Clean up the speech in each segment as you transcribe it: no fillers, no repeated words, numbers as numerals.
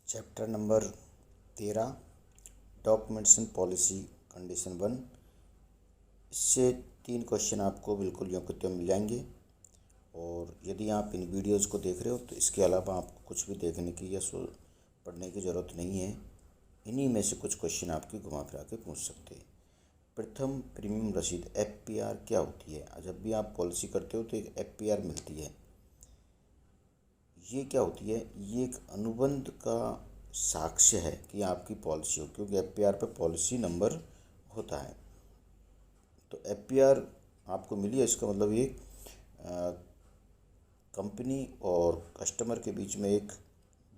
Chapter number 13 documentation policy condition 1। इससे 3 question आपको बिल्कुल यों के त्यों मिल जाएंगे। और यदि आप इन वीडियोज़ को देख रहे हो तो इसके अलावा आपको कुछ भी देखने की या पढ़ने की ज़रूरत नहीं है। इन्हीं में से कुछ क्वेश्चन आपके घुमा फिरा के पूछ सकते हैं। प्रथम प्रीमियम रसीद FPR क्या होती है? जब भी आप पॉलिसी करते हो तो एक FPR मिलती है। ये क्या होती है? ये एक अनुबंध का साक्ष्य है कि आपकी पॉलिसी हो, क्योंकि FPR पे पॉलिसी नंबर होता है। तो FPR आपको मिली है, इसका मतलब ये कंपनी और कस्टमर के बीच में एक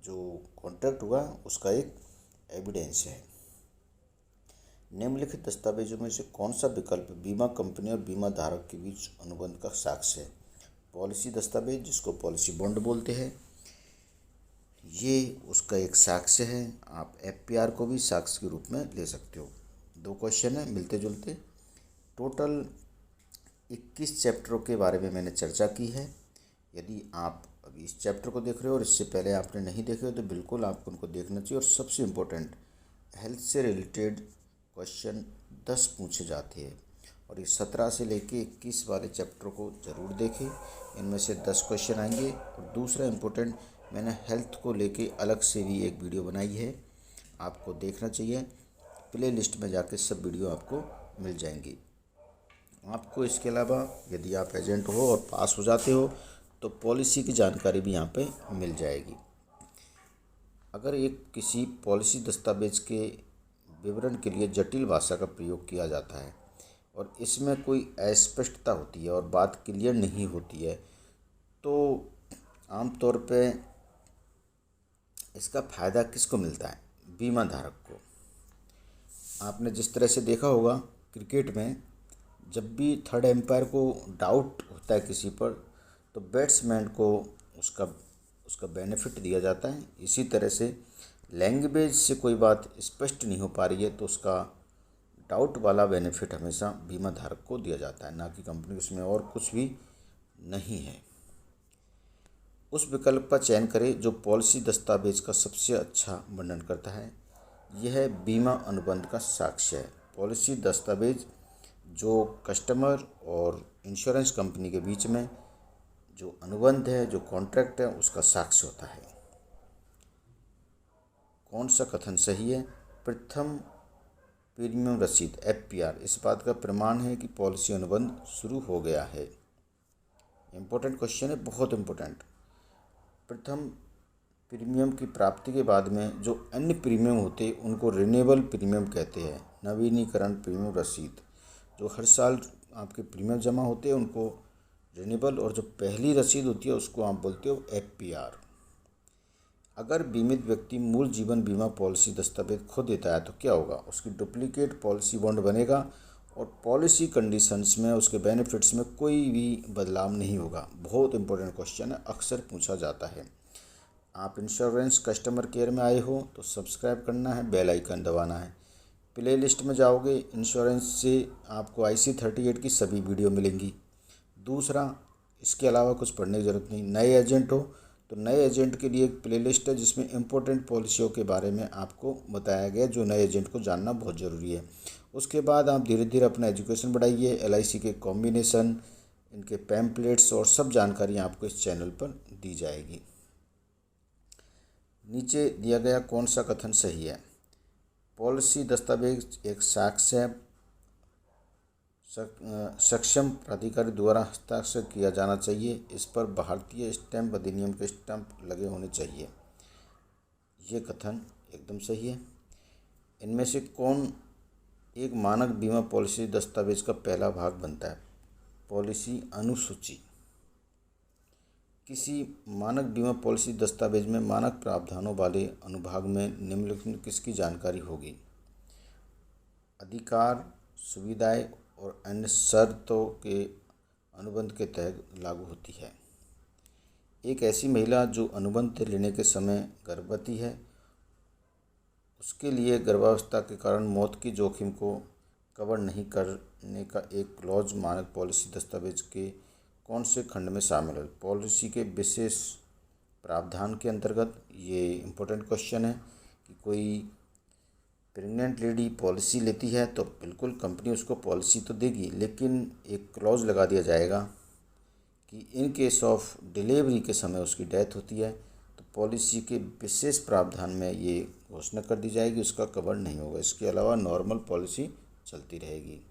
जो कॉन्ट्रैक्ट हुआ उसका एक एविडेंस है। निम्नलिखित दस्तावेजों में से कौन सा विकल्प बीमा कंपनी और बीमा धारक के बीच अनुबंध का साक्ष्य है? पॉलिसी दस्तावेज, जिसको पॉलिसी बॉन्ड बोलते हैं, ये उसका एक साक्ष्य है। आप FPR को भी साक्ष्य के रूप में ले सकते हो। 2 क्वेश्चन है मिलते जुलते। टोटल 21 चैप्टरों के बारे में मैंने चर्चा की है। यदि आप अभी इस चैप्टर को देख रहे हो और इससे पहले आपने नहीं देखे हो तो बिल्कुल आपको उनको देखना चाहिए। और सबसे इम्पोर्टेंट, हेल्थ से रिलेटेड क्वेश्चन 10 पूछे जाते हैं और इस 17 से लेके 21 वाले चैप्टर को ज़रूर देखें। इनमें से 10 क्वेश्चन आएंगे। और दूसरा इम्पोर्टेंट, मैंने हेल्थ को लेके अलग से भी एक वीडियो बनाई है, आपको देखना चाहिए। प्ले लिस्ट में जाके सब वीडियो आपको मिल जाएंगी। आपको इसके अलावा यदि आप एजेंट हो और पास हो जाते हो तो पॉलिसी की जानकारी भी यहाँ पे मिल जाएगी। अगर एक किसी पॉलिसी दस्तावेज के विवरण के लिए जटिल भाषा का प्रयोग किया जाता है और इसमें कोई अस्पष्टता होती है और बात क्लियर नहीं होती है, तो आमतौर पे इसका फ़ायदा किसको मिलता है? बीमा धारक को। आपने जिस तरह से देखा होगा क्रिकेट में, जब भी थर्ड एम्पायर को डाउट होता है किसी पर, तो बैट्समैन को उसका बेनिफिट दिया जाता है। इसी तरह से लैंग्वेज से कोई बात स्पष्ट नहीं हो पा रही है तो उसका डाउट वाला बेनिफिट हमेशा बीमा धारक को दिया जाता है, ना कि कंपनी। उसमें और कुछ भी नहीं है। उस विकल्प का चयन करें जो पॉलिसी दस्तावेज का सबसे अच्छा वर्णन करता है। यह बीमा अनुबंध का साक्ष्य है। पॉलिसी दस्तावेज जो कस्टमर और इंश्योरेंस कंपनी के बीच में जो अनुबंध है, जो कॉन्ट्रैक्ट है, उसका साक्ष्य होता है। कौन सा कथन सही है? प्रथम प्रीमियम रसीद FPR इस बात का प्रमाण है कि पॉलिसी अनुबंध शुरू हो गया है। इम्पोर्टेंट क्वेश्चन है, बहुत इम्पोर्टेंट। प्रथम प्रीमियम की प्राप्ति के बाद में जो अन्य प्रीमियम होते हैं उनको रिन्यूएबल प्रीमियम कहते हैं। नवीनीकरण प्रीमियम रसीद, जो हर साल आपके प्रीमियम जमा होते हैं उनको रिन्यूएबल, और जो पहली रसीद होती है उसको आप बोलते हो FPR। अगर बीमित व्यक्ति मूल जीवन बीमा पॉलिसी दस्तावेज खो देता है तो क्या होगा? उसकी डुप्लीकेट पॉलिसी बॉन्ड बनेगा और पॉलिसी कंडीशंस में, उसके बेनिफिट्स में कोई भी बदलाव नहीं होगा। बहुत इंपॉर्टेंट क्वेश्चन है, अक्सर पूछा जाता है। आप इंश्योरेंस कस्टमर केयर में आए हो तो सब्सक्राइब करना है, बेल आइकन दबाना है। प्ले लिस्ट में जाओगे, इंश्योरेंस से आपको IC38 की सभी वीडियो मिलेंगी। दूसरा, इसके अलावा कुछ पढ़ने की ज़रूरत नहीं। नए एजेंट हो तो नए एजेंट के लिए एक प्लेलिस्ट है जिसमें इम्पोर्टेंट पॉलिसियों के बारे में आपको बताया गया, जो नए एजेंट को जानना बहुत ज़रूरी है। उसके बाद आप धीरे धीरे अपना एजुकेशन बढ़ाइए। LIC के कॉम्बिनेशन, इनके पैम्पलेट्स और सब जानकारी आपको इस चैनल पर दी जाएगी। नीचे दिया गया कौन सा कथन सही है? पॉलिसी दस्तावेज एक साक्ष्य है, सक्षम प्राधिकारी द्वारा हस्ताक्षर किया जाना चाहिए। इस पर भारतीय स्टैंप अधिनियम के स्टैंप लगे होने चाहिए। ये कथन एकदम सही है। इनमें से कौन एक मानक बीमा पॉलिसी दस्तावेज का पहला भाग बनता है? पॉलिसी अनुसूची। किसी मानक बीमा पॉलिसी दस्तावेज में मानक प्रावधानों वाले अनुभाग में निम्नलिखित किसकी जानकारी होगी? अधिकार, सुविधाएं और अन्य शर्तों के अनुबंध के तहत लागू होती है। एक ऐसी महिला जो अनुबंध लेने के समय गर्भवती है, उसके लिए गर्भावस्था के कारण मौत की जोखिम को कवर नहीं करने का एक क्लॉज मानक पॉलिसी दस्तावेज के कौन से खंड में शामिल है? पॉलिसी के विशेष प्रावधान के अंतर्गत ये इम्पोर्टेंट क्वेश्चन है कि कोई प्रेग्नेंट लेडी पॉलिसी लेती है तो बिल्कुल कंपनी उसको पॉलिसी तो देगी, लेकिन एक क्लॉज लगा दिया जाएगा कि इन केस ऑफ डिलीवरी के समय उसकी डेथ होती है तो पॉलिसी के विशेष प्रावधान में ये घोषणा कर दी जाएगी उसका कवर नहीं होगा। इसके अलावा नॉर्मल पॉलिसी चलती रहेगी।